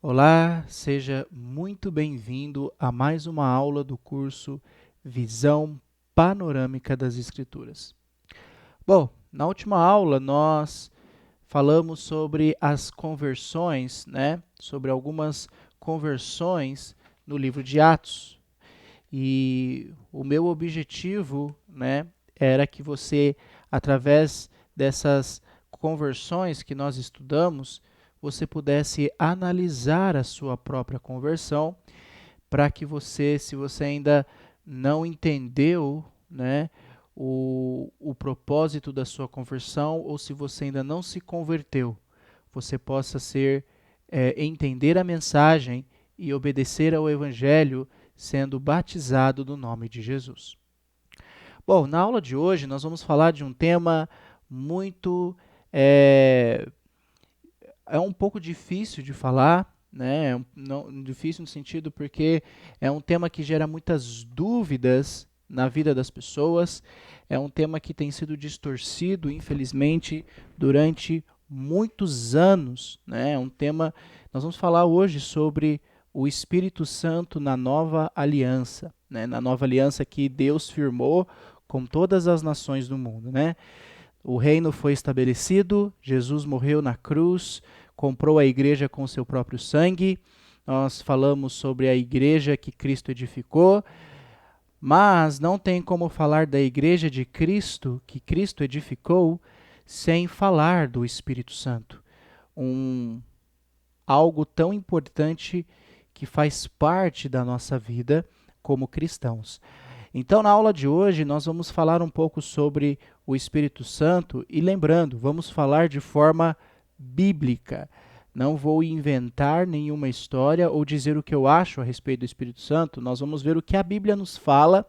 Olá, seja muito bem-vindo a mais uma aula do curso Visão Panorâmica das Escrituras. Bom, na última aula nós falamos sobre as conversões, Sobre algumas conversões no livro de Atos. E o meu objetivo, era que você, através dessas conversões que nós estudamos, você pudesse analisar a sua própria conversão, para que você, se você ainda não entendeu, o propósito da sua conversão, ou se você ainda não se converteu, você possa entender a mensagem e obedecer ao Evangelho, sendo batizado no nome de Jesus. Bom, na aula de hoje nós vamos falar de um tema muito é um pouco difícil de falar, difícil no sentido porque é um tema que gera muitas dúvidas na vida das pessoas, é um tema que tem sido distorcido, infelizmente, durante muitos anos, É um tema, nós vamos falar hoje sobre o Espírito Santo na nova aliança, Na nova aliança que Deus firmou com todas as nações do mundo, O reino foi estabelecido, Jesus morreu na cruz, comprou a igreja com seu próprio sangue. Nós falamos sobre a igreja que Cristo edificou, mas não tem como falar da igreja de Cristo, que Cristo edificou, sem falar do Espírito Santo. Algo tão importante que faz parte da nossa vida como cristãos. Então, na aula de hoje, nós vamos falar um pouco sobre o Espírito Santo e, lembrando, vamos falar de forma bíblica. Não vou inventar nenhuma história ou dizer o que eu acho a respeito do Espírito Santo. Nós vamos ver o que a Bíblia nos fala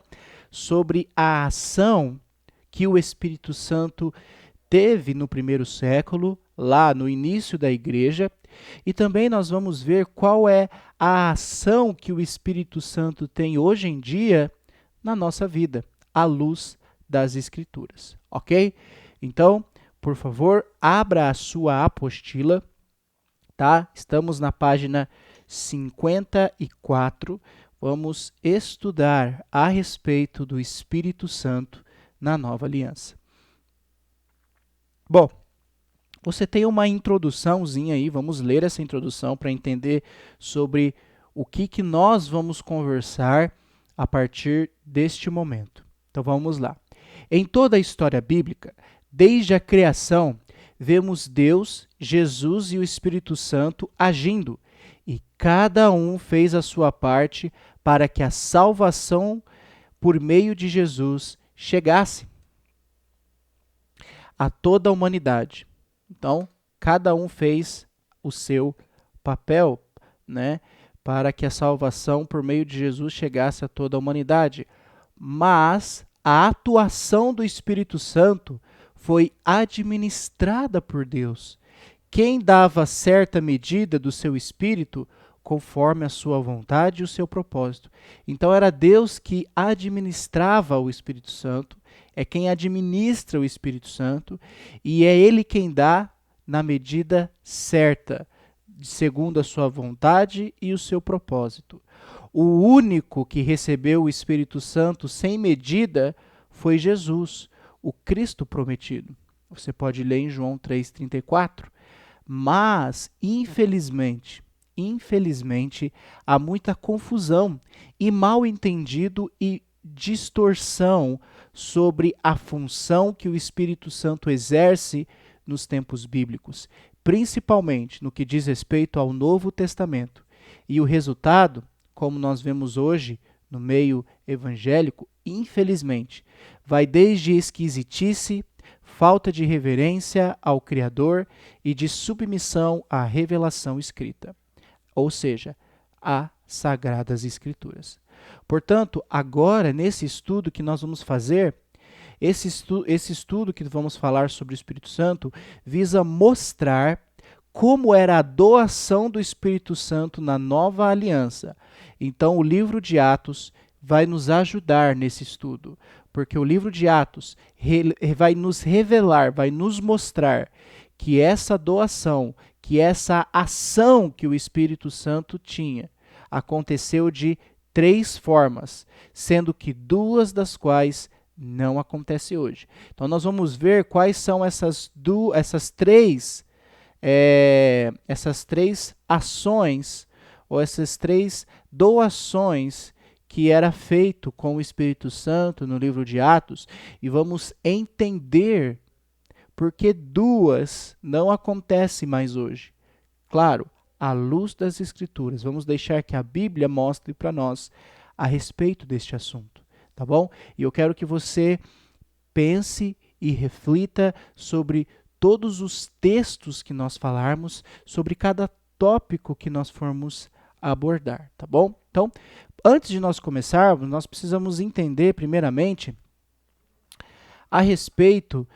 sobre a ação que o Espírito Santo teve no primeiro século, lá no início da igreja, e também nós vamos ver qual é a ação que o Espírito Santo tem hoje em dia na nossa vida, à luz das Escrituras, ok? Então, por favor, abra a sua apostila, tá? Estamos na página 54, vamos estudar a respeito do Espírito Santo na nova aliança. Bom, você tem uma introduçãozinha aí, vamos ler essa introdução para entender sobre o que nós vamos conversar a partir deste momento. Então vamos lá. Em toda a história bíblica, desde a criação, vemos Deus, Jesus e o Espírito Santo agindo, e cada um fez a sua parte para que a salvação por meio de Jesus chegasse a toda a humanidade. Então, cada um fez o seu papel, para que a salvação por meio de Jesus chegasse a toda a humanidade. Mas a atuação do Espírito Santo foi administrada por Deus. Quem dava certa medida do seu Espírito conforme a sua vontade e o seu propósito. Então era Deus que administrava o Espírito Santo, é quem administra o Espírito Santo, e é Ele quem dá na medida certa, segundo a sua vontade e o seu propósito. O único que recebeu o Espírito Santo sem medida foi Jesus, o Cristo prometido. Você pode ler em João 3,34. Mas, infelizmente, há muita confusão e mal entendido e distorção sobre a função que o Espírito Santo exerce nos tempos bíblicos, principalmente no que diz respeito ao Novo Testamento. E o resultado, como nós vemos hoje no meio evangélico, infelizmente, vai desde esquisitice, falta de reverência ao Criador e de submissão à revelação escrita, ou seja, às Sagradas Escrituras. Portanto, agora, nesse estudo que nós vamos fazer, esse estudo que vamos falar sobre o Espírito Santo visa mostrar como era a doação do Espírito Santo na nova aliança. Então, o livro de Atos vai nos ajudar nesse estudo, porque o livro de Atos vai nos revelar, vai nos mostrar que essa doação que essa ação que o Espírito Santo tinha aconteceu de 3 formas, sendo que 2 das quais não acontece hoje. Então nós vamos ver quais são essas três ações ou essas 3 doações que era feito com o Espírito Santo no livro de Atos, e vamos entender por que 2 não acontecem mais hoje. Claro, à luz das Escrituras, vamos deixar que a Bíblia mostre para nós a respeito deste assunto, tá bom? E eu quero que você pense e reflita sobre todos os textos que nós falarmos, sobre cada tópico que nós formos abordar, tá bom? Então, antes de nós começarmos, nós precisamos entender, primeiramente, a respeito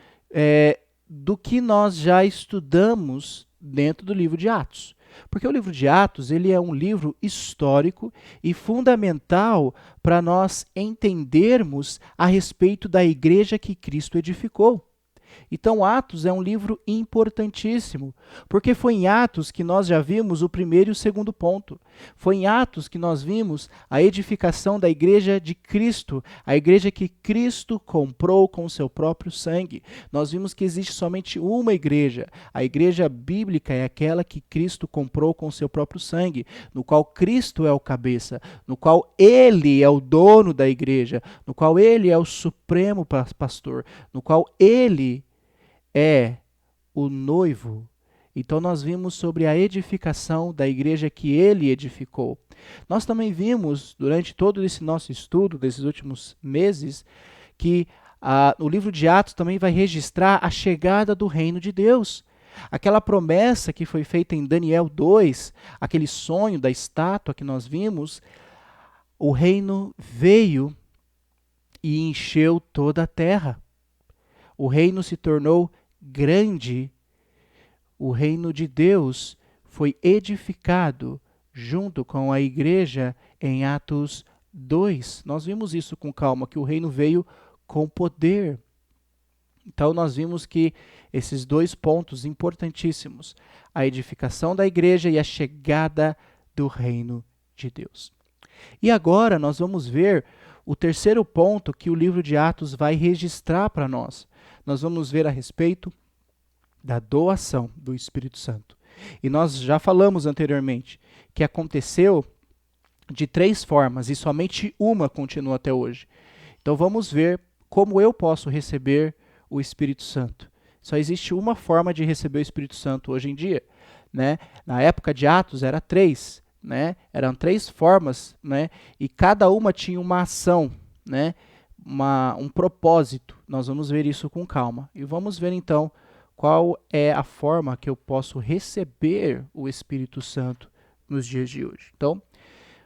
do que nós já estudamos dentro do livro de Atos. Porque o livro de Atos, ele é um livro histórico e fundamental para nós entendermos a respeito da igreja que Cristo edificou. Então, Atos é um livro importantíssimo, porque foi em Atos que nós já vimos o primeiro e o segundo ponto. Foi em Atos que nós vimos a edificação da igreja de Cristo, a igreja que Cristo comprou com o seu próprio sangue. Nós vimos que existe somente uma igreja. A igreja bíblica é aquela que Cristo comprou com o seu próprio sangue, no qual Cristo é o cabeça, no qual Ele é o dono da igreja, no qual Ele é o supremo pastor, no qual Ele é o noivo. Então nós vimos sobre a edificação da igreja que ele edificou. Nós também vimos, durante todo esse nosso estudo, desses últimos meses, que o livro de Atos também vai registrar a chegada do reino de Deus. Aquela promessa que foi feita em Daniel 2, aquele sonho da estátua que nós vimos, o reino veio e encheu toda a terra. O reino se tornou grande, o reino de Deus foi edificado junto com a igreja em Atos 2. Nós vimos isso com calma, que o reino veio com poder. Então nós vimos que esses 2 pontos importantíssimos, a edificação da igreja e a chegada do reino de Deus. E agora nós vamos ver o terceiro ponto que o livro de Atos vai registrar para nós. Nós vamos ver a respeito da doação do Espírito Santo. E nós já falamos anteriormente que aconteceu de 3 formas e somente uma continua até hoje. Então vamos ver como eu posso receber o Espírito Santo. Só existe uma forma de receber o Espírito Santo hoje em dia, né? Na época de Atos era 3, né? Eram 3 formas, né? E cada uma tinha uma ação, né? Um propósito. Nós vamos ver isso com calma. E vamos ver então qual é a forma que eu posso receber o Espírito Santo nos dias de hoje. Então,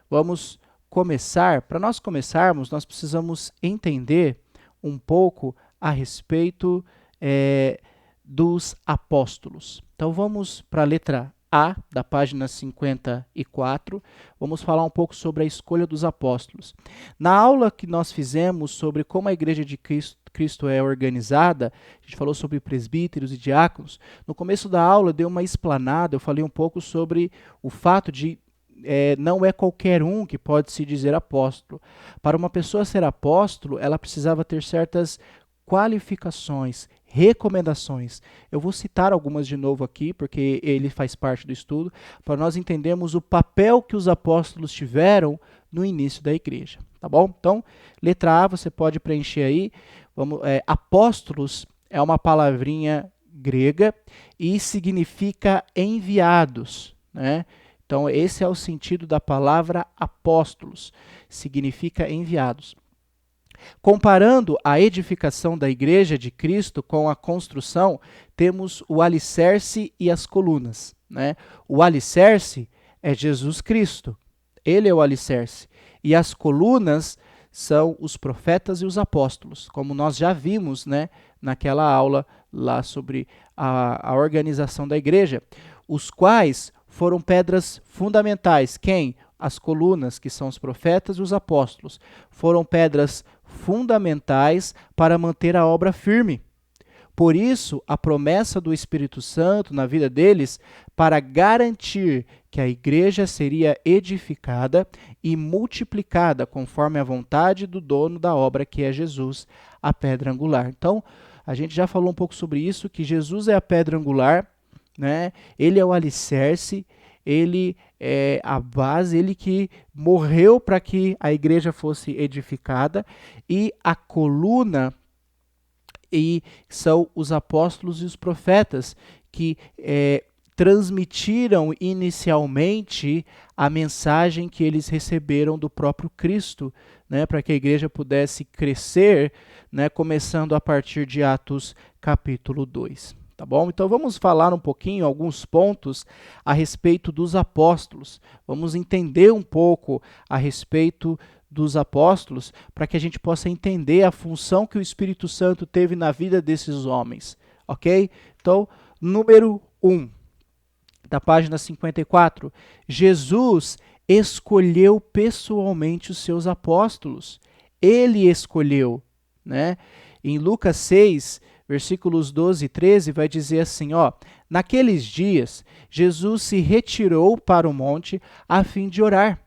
vamos começar. Para nós começarmos, nós precisamos entender um pouco a respeito dos apóstolos. Então, vamos para a letra A, da página 54, vamos falar um pouco sobre a escolha dos apóstolos. Na aula que nós fizemos sobre como a igreja de Cristo é organizada, a gente falou sobre presbíteros e diáconos. No começo da aula, eu dei uma explanada, eu falei um pouco sobre o fato de não é qualquer um que pode se dizer apóstolo. Para uma pessoa ser apóstolo, ela precisava ter certas qualificações, recomendações. Eu vou citar algumas de novo aqui, porque ele faz parte do estudo, para nós entendermos o papel que os apóstolos tiveram no início da igreja. Tá bom? Então, letra A, você pode preencher aí. Apóstolos é uma palavrinha grega e significa enviados, né? Então, esse é o sentido da palavra apóstolos, significa enviados. Comparando a edificação da igreja de Cristo com a construção, temos o alicerce e as colunas, né? O alicerce é Jesus Cristo, ele é o alicerce. E as colunas são os profetas e os apóstolos, como nós já vimos, né, naquela aula lá sobre a organização da igreja, os quais foram pedras fundamentais. Quem? As colunas, que são os profetas e os apóstolos, foram pedras fundamentais para manter a obra firme. Por isso, a promessa do Espírito Santo na vida deles para garantir que a igreja seria edificada e multiplicada conforme a vontade do dono da obra, que é Jesus, a pedra angular. Então, a gente já falou um pouco sobre isso, que Jesus é a pedra angular, né? Ele é o alicerce, ele é a base, ele que morreu para que a igreja fosse edificada, e a coluna e são os apóstolos e os profetas que transmitiram inicialmente a mensagem que eles receberam do próprio Cristo, né, para que a igreja pudesse crescer, né, começando a partir de Atos capítulo 2. Tá bom? Então vamos falar um pouquinho, alguns pontos a respeito dos apóstolos. Vamos entender um pouco a respeito dos apóstolos, para que a gente possa entender a função que o Espírito Santo teve na vida desses homens, ok? Então, número 1, da página 54, Jesus escolheu pessoalmente os seus apóstolos. Ele escolheu, né? Em Lucas 6, versículos 12 e 13, vai dizer assim, ó: naqueles dias, Jesus se retirou para o monte a fim de orar,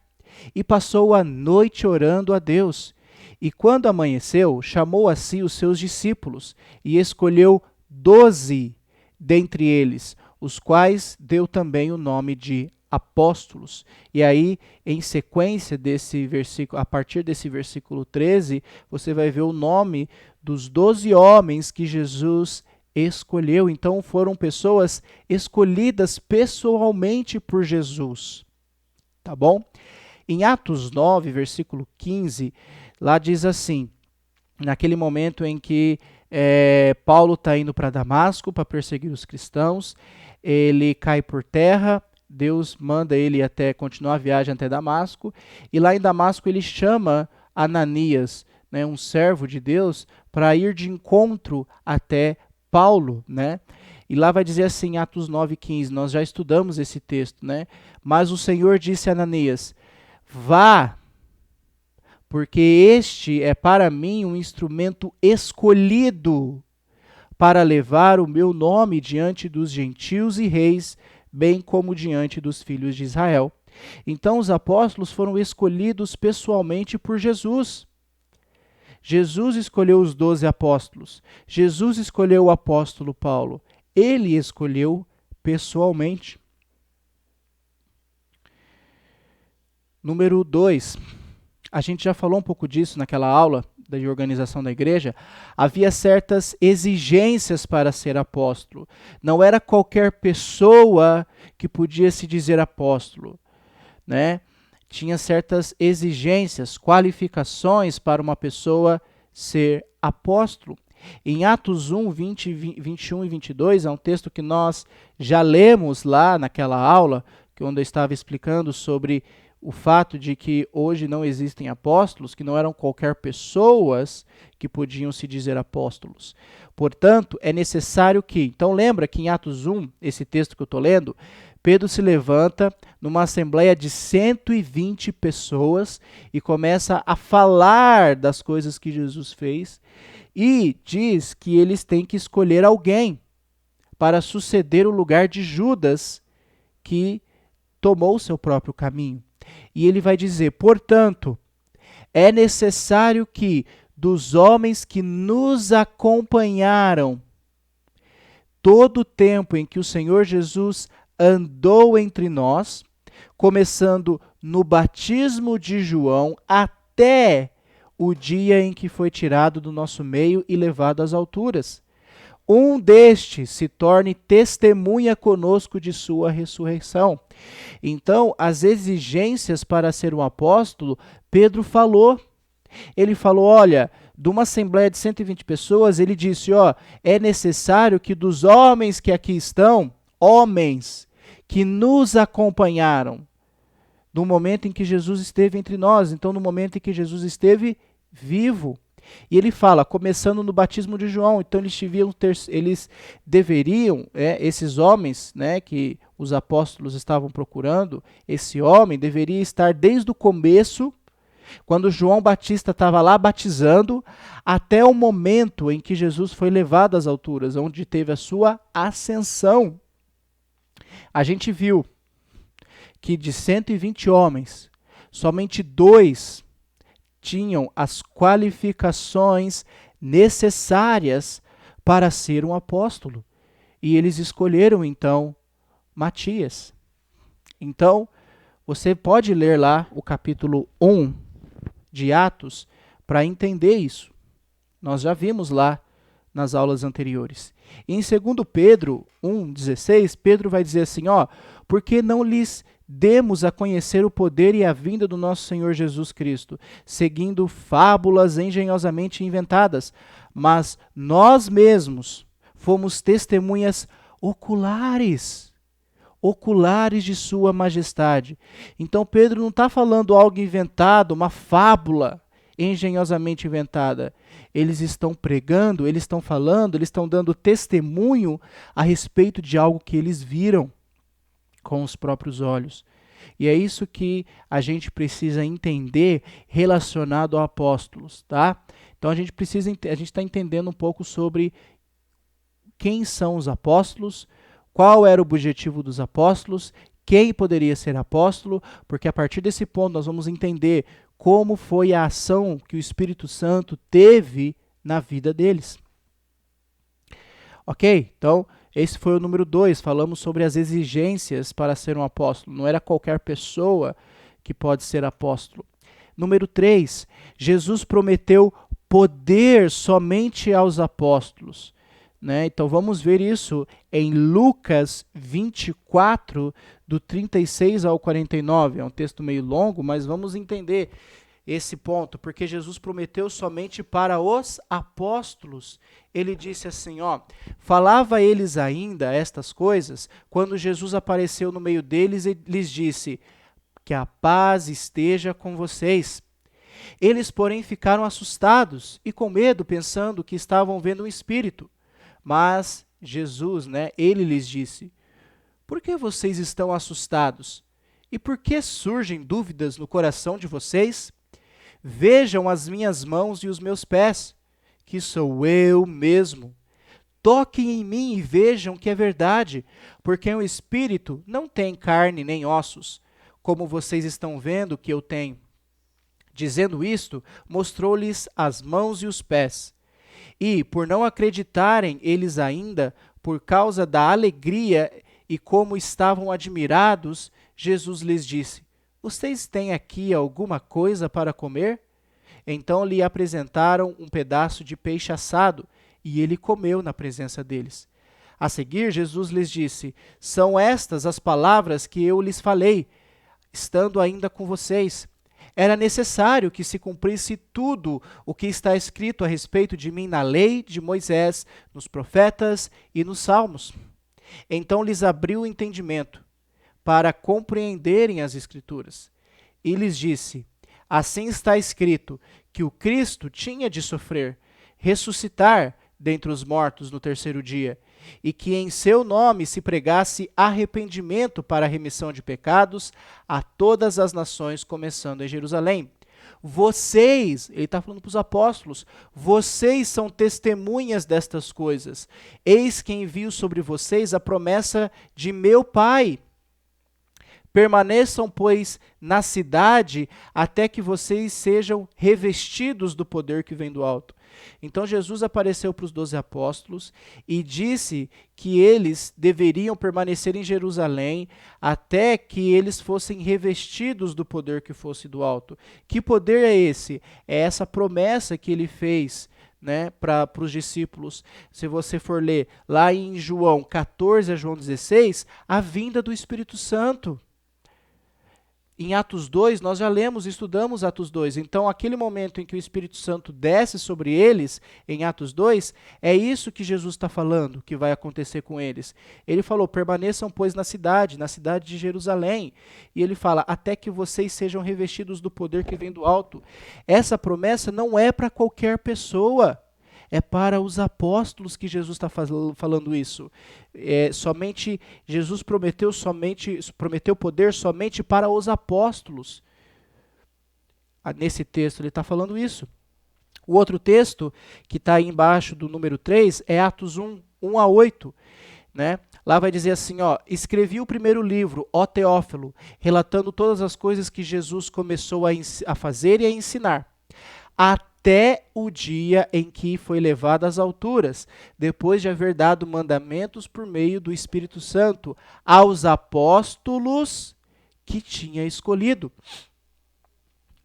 e passou a noite orando a Deus. E quando amanheceu, chamou a si os seus discípulos e escolheu 12 dentre eles, os quais deu também o nome de apóstolos. E aí, em sequência desse versículo, a partir desse versículo 13, você vai ver o nome dos 12 homens que Jesus escolheu. Então, foram pessoas escolhidas pessoalmente por Jesus. Tá bom? Em Atos 9, versículo 15, lá diz assim, naquele momento em que Paulo está indo para Damasco para perseguir os cristãos, ele cai por terra, Deus manda ele até continuar a viagem até Damasco, e lá em Damasco ele chama Ananias, né, um servo de Deus, para ir de encontro até Paulo, né? E lá vai dizer assim, Atos 9:15, nós já estudamos esse texto, né? Mas o Senhor disse a Ananias: vá, porque este é para mim um instrumento escolhido para levar o meu nome diante dos gentios e reis, bem como diante dos filhos de Israel. Então os apóstolos foram escolhidos pessoalmente por Jesus. Jesus escolheu os 12 apóstolos. Jesus escolheu o apóstolo Paulo. Ele escolheu pessoalmente. Número 2, a gente já falou um pouco disso naquela aula de organização da igreja. Havia certas exigências para ser apóstolo. Não era qualquer pessoa que podia se dizer apóstolo, né? Tinha certas exigências, qualificações para uma pessoa ser apóstolo. Em Atos 1, 20, 21 e 22, é um texto que nós já lemos lá naquela aula, onde eu estava explicando sobre o fato de que hoje não existem apóstolos, que não eram qualquer pessoas que podiam se dizer apóstolos. Portanto, é necessário que... Então lembra que em Atos 1, esse texto que eu estou lendo, Pedro se levanta numa assembleia de 120 pessoas e começa a falar das coisas que Jesus fez e diz que eles têm que escolher alguém para suceder o lugar de Judas, que tomou o seu próprio caminho. E ele vai dizer, portanto, é necessário que dos homens que nos acompanharam todo o tempo em que o Senhor Jesus andou entre nós, começando no batismo de João até o dia em que foi tirado do nosso meio e levado às alturas. Um destes se torne testemunha conosco de sua ressurreição. Então, as exigências para ser um apóstolo, Pedro falou. Ele falou, olha, de uma assembleia de 120 pessoas, ele disse, ó, é necessário que dos homens que aqui estão, homens que nos acompanharam, no momento em que Jesus esteve entre nós, então no momento em que Jesus esteve vivo. E ele fala, começando no batismo de João, então eles deveriam, esses homens, né, que os apóstolos estavam procurando, esse homem deveria estar desde o começo, Quando João Batista estava lá batizando, até o momento em que Jesus foi levado às alturas, onde teve a sua ascensão. A gente viu que de 120 homens, somente 2 tinham as qualificações necessárias para ser um apóstolo. E eles escolheram, então, Matias. Então, você pode ler lá o capítulo 1 de Atos para entender isso. Nós já vimos lá nas aulas anteriores. E em 2 Pedro 1,16, Pedro vai dizer assim, porque não lhes demos a conhecer o poder e a vinda do nosso Senhor Jesus Cristo, seguindo fábulas engenhosamente inventadas, mas nós mesmos fomos testemunhas oculares de sua majestade. Então Pedro não está falando algo inventado, uma fábula engenhosamente inventada. Eles estão pregando, eles estão falando, eles estão dando testemunho a respeito de algo que eles viram com os próprios olhos. E é isso que a gente precisa entender relacionado a apóstolos, tá? Então a gente está entendendo um pouco sobre quem são os apóstolos, qual era o objetivo dos apóstolos, quem poderia ser apóstolo, porque a partir desse ponto nós vamos entender como foi a ação que o Espírito Santo teve na vida deles. Ok? Então, esse foi o número 2. Falamos sobre as exigências para ser um apóstolo. Não era qualquer pessoa que pode ser apóstolo. Número 3. Jesus prometeu poder somente aos apóstolos. Né? Então, vamos ver isso em Lucas 24, do 36 ao 49. É um texto meio longo, mas vamos entender esse ponto, porque Jesus prometeu somente para os apóstolos. Ele disse assim, falava eles ainda estas coisas, quando Jesus apareceu no meio deles e lhes disse, que a paz esteja com vocês. Eles, porém, ficaram assustados e com medo, pensando que estavam vendo um espírito. Mas Jesus, ele lhes disse, por que vocês estão assustados? E por que surgem dúvidas no coração de vocês? Vejam as minhas mãos e os meus pés, que sou eu mesmo. Toquem em mim e vejam que é verdade, porque o espírito não tem carne nem ossos, como vocês estão vendo que eu tenho. Dizendo isto, mostrou-lhes as mãos e os pés. E, por não acreditarem eles ainda, por causa da alegria e como estavam admirados, Jesus lhes disse, vocês têm aqui alguma coisa para comer? Então lhe apresentaram um pedaço de peixe assado, e ele comeu na presença deles. A seguir, Jesus lhes disse, são estas as palavras que eu lhes falei, estando ainda com vocês. Era necessário que se cumprisse tudo o que está escrito a respeito de mim na lei de Moisés, nos profetas e nos salmos. Então lhes abriu o entendimento, para compreenderem as Escrituras. E lhes disse, assim está escrito, que o Cristo tinha de sofrer, ressuscitar dentre os mortos no terceiro dia, e que em seu nome se pregasse arrependimento para a remissão de pecados a todas as nações, começando em Jerusalém. Vocês, ele está falando para os apóstolos, vocês são testemunhas destas coisas. Eis que envio sobre vocês a promessa de meu Pai. Permaneçam, pois, na cidade, até que vocês sejam revestidos do poder que vem do alto. Então Jesus apareceu para os 12 apóstolos e disse que eles deveriam permanecer em Jerusalém até que eles fossem revestidos do poder que fosse do alto. Que poder é esse? É essa promessa que ele fez, para os discípulos. Se você for ler lá em João 14 a João 16, a vinda do Espírito Santo. Em Atos 2, nós já lemos e estudamos Atos 2. Então, aquele momento em que o Espírito Santo desce sobre eles, em Atos 2, é isso que Jesus está falando, que vai acontecer com eles. Ele falou, permaneçam, pois, na cidade de Jerusalém. E ele fala, até que vocês sejam revestidos do poder que vem do alto. Essa promessa não é para qualquer pessoa. É para os apóstolos que Jesus está falando isso. Jesus prometeu poder somente para os apóstolos. nesse texto ele está falando isso. O outro texto, que está aí embaixo do número 3, é Atos 1, 1 a 8. Né? Lá vai dizer assim, ó, escrevi o primeiro livro, ó Teófilo, relatando todas as coisas que Jesus começou a fazer e a ensinar, até o dia em que foi levado às alturas, depois de haver dado mandamentos por meio do Espírito Santo aos apóstolos que tinha escolhido.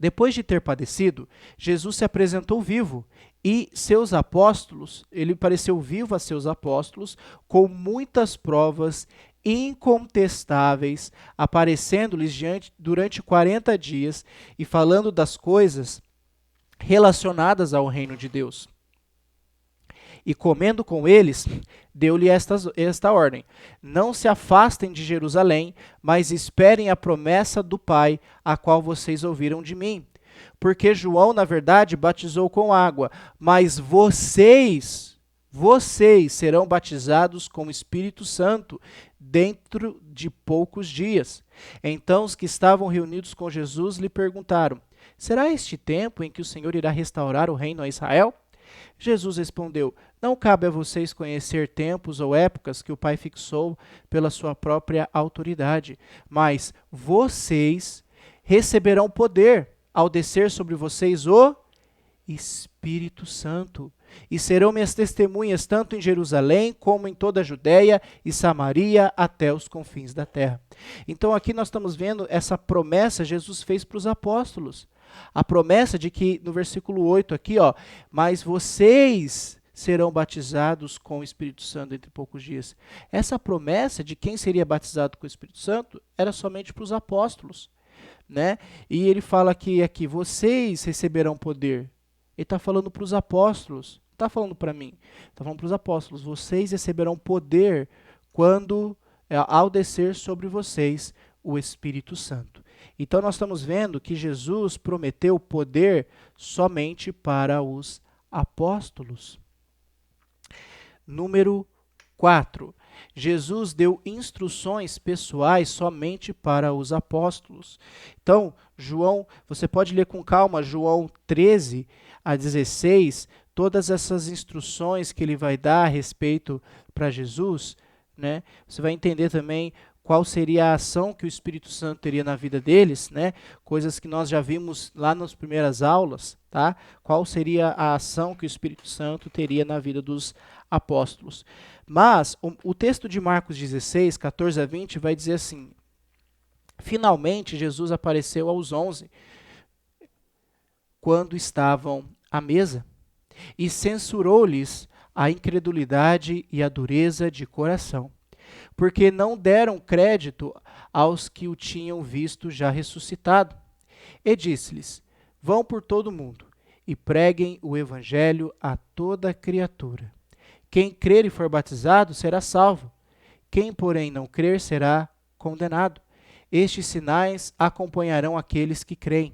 Depois de ter padecido, Jesus se apresentou vivo e seus apóstolos, ele pareceu vivo a seus apóstolos com muitas provas incontestáveis, aparecendo-lhes durante 40 dias e falando das coisas relacionadas ao reino de Deus. E comendo com eles, deu-lhe esta ordem: não se afastem de Jerusalém, mas esperem a promessa do Pai, a qual vocês ouviram de mim. Porque João, na verdade, batizou com água, mas vocês serão batizados com o Espírito Santo dentro de poucos dias. Então os que estavam reunidos com Jesus lhe perguntaram: será este tempo em que o Senhor irá restaurar o reino a Israel? Jesus respondeu: não cabe a vocês conhecer tempos ou épocas que o Pai fixou pela sua própria autoridade, mas vocês receberão poder ao descer sobre vocês o Espírito Santo, e serão minhas testemunhas tanto em Jerusalém como em toda a Judéia e Samaria até os confins da terra. Então aqui nós estamos vendo essa promessa Jesus fez para os apóstolos. A promessa de que, no versículo 8 aqui, ó, mas vocês serão batizados com o Espírito Santo entre poucos dias. Essa promessa de quem seria batizado com o Espírito Santo era somente para os apóstolos, né? E ele fala aqui, vocês receberão poder. Ele está falando para os apóstolos, não está falando para mim, está falando para os apóstolos. Vocês receberão poder quando, ao descer sobre vocês o Espírito Santo. Então nós estamos vendo que Jesus prometeu poder somente para os apóstolos. Número 4. Jesus deu instruções pessoais somente para os apóstolos. Então, João, você pode ler com calma, João 13 a 16, todas essas instruções que ele vai dar a respeito para Jesus, né? Você vai entender também qual seria a ação que o Espírito Santo teria na vida deles, né? Coisas que nós já vimos lá nas primeiras aulas, tá? Qual seria a ação que o Espírito Santo teria na vida dos apóstolos. Mas o texto de Marcos 16, 14 a 20 vai dizer assim: finalmente Jesus apareceu aos 11, quando estavam à mesa, e censurou-lhes a incredulidade e a dureza de coração, porque não deram crédito aos que o tinham visto já ressuscitado. E disse-lhes: vão por todo o mundo e preguem o evangelho a toda criatura. Quem crer e for batizado será salvo. Quem, porém, não crer será condenado. Estes sinais acompanharão aqueles que creem.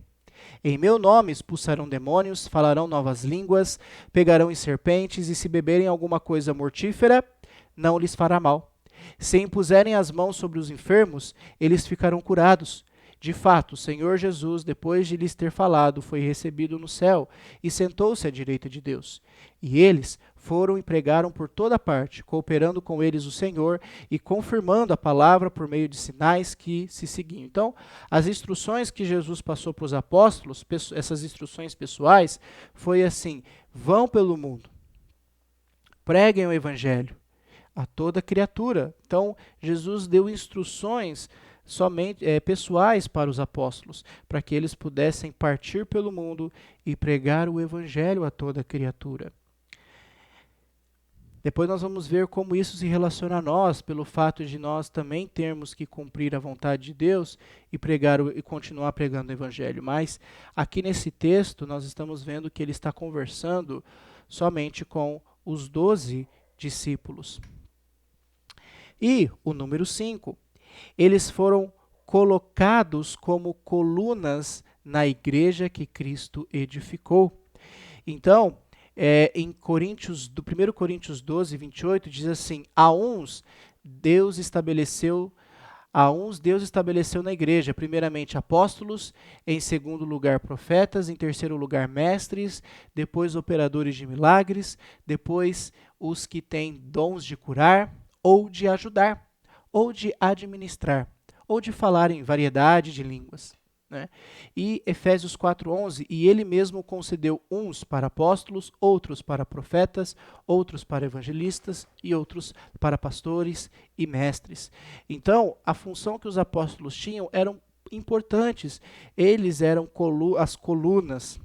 Em meu nome expulsarão demônios, falarão novas línguas, pegarão em serpentes, e se beberem alguma coisa mortífera, não lhes fará mal. Se impuserem as mãos sobre os enfermos, eles ficarão curados. De fato, o Senhor Jesus, depois de lhes ter falado, foi recebido no céu e sentou-se à direita de Deus. E eles foram e pregaram por toda parte, cooperando com eles o Senhor e confirmando a palavra por meio de sinais que se seguiam. Então, as instruções que Jesus passou para os apóstolos, essas instruções pessoais, foi assim: vão pelo mundo, preguem o evangelho a toda criatura. Então, Jesus deu instruções somente pessoais para os apóstolos, para que eles pudessem partir pelo mundo e pregar o evangelho a toda criatura. Depois nós vamos ver como isso se relaciona a nós, pelo fato de nós também termos que cumprir a vontade de Deus e pregar e continuar pregando o evangelho. Mas aqui nesse texto nós estamos vendo que ele está conversando somente com os 12 discípulos. E o número 5, eles foram colocados como colunas na igreja que Cristo edificou. Então, em Coríntios, do 1 Coríntios 12, 28, diz assim: a uns Deus estabeleceu A uns Deus estabeleceu na igreja, primeiramente apóstolos, em segundo lugar profetas, em terceiro lugar mestres, depois operadores de milagres, depois os que têm dons de curar, ou de ajudar, ou de administrar, ou de falar em variedade de línguas. Né? E Efésios 4:11, e ele mesmo concedeu uns para apóstolos, outros para profetas, outros para evangelistas e outros para pastores e mestres. Então, a função que os apóstolos tinham eram importantes. Eles eram as colunas,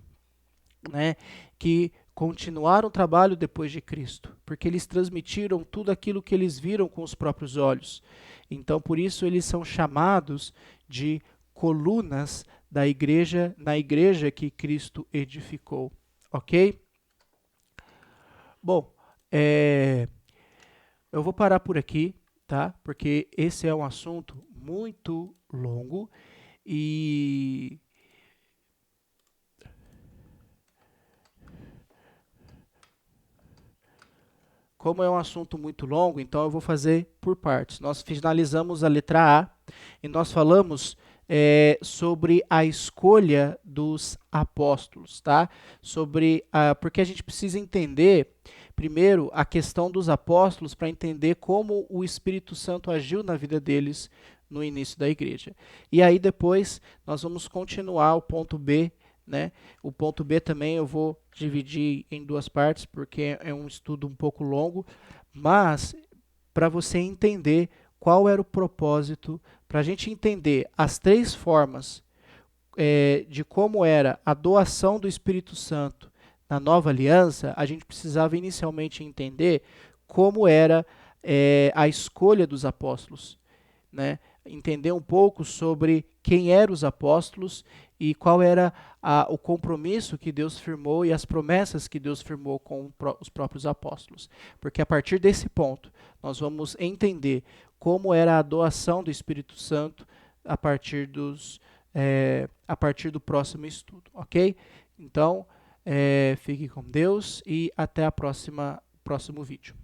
né, que continuaram o trabalho depois de Cristo, porque eles transmitiram tudo aquilo que eles viram com os próprios olhos. Então, por isso eles são chamados de colunas da igreja, na igreja que Cristo edificou, ok? Bom, eu vou parar por aqui, tá? Porque esse é um assunto muito longo e como é um assunto muito longo, então eu vou fazer por partes. Nós finalizamos a letra A e nós falamos sobre a escolha dos apóstolos, tá? Porque a gente precisa entender, primeiro, a questão dos apóstolos para entender como o Espírito Santo agiu na vida deles no início da igreja. E aí depois nós vamos continuar o ponto B, né? O ponto B também eu vou dividir em duas partes, porque é um estudo um pouco longo, mas para você entender qual era o propósito, para a gente entender as três formas de como era a doação do Espírito Santo na nova aliança, a gente precisava inicialmente entender como era a escolha dos apóstolos, né? Entender um pouco sobre quem eram os apóstolos e qual era o compromisso que Deus firmou e as promessas que Deus firmou com os próprios apóstolos. Porque a partir desse ponto, nós vamos entender como era a doação do Espírito Santo a partir do próximo estudo, ok? Então, fique com Deus e até próximo vídeo.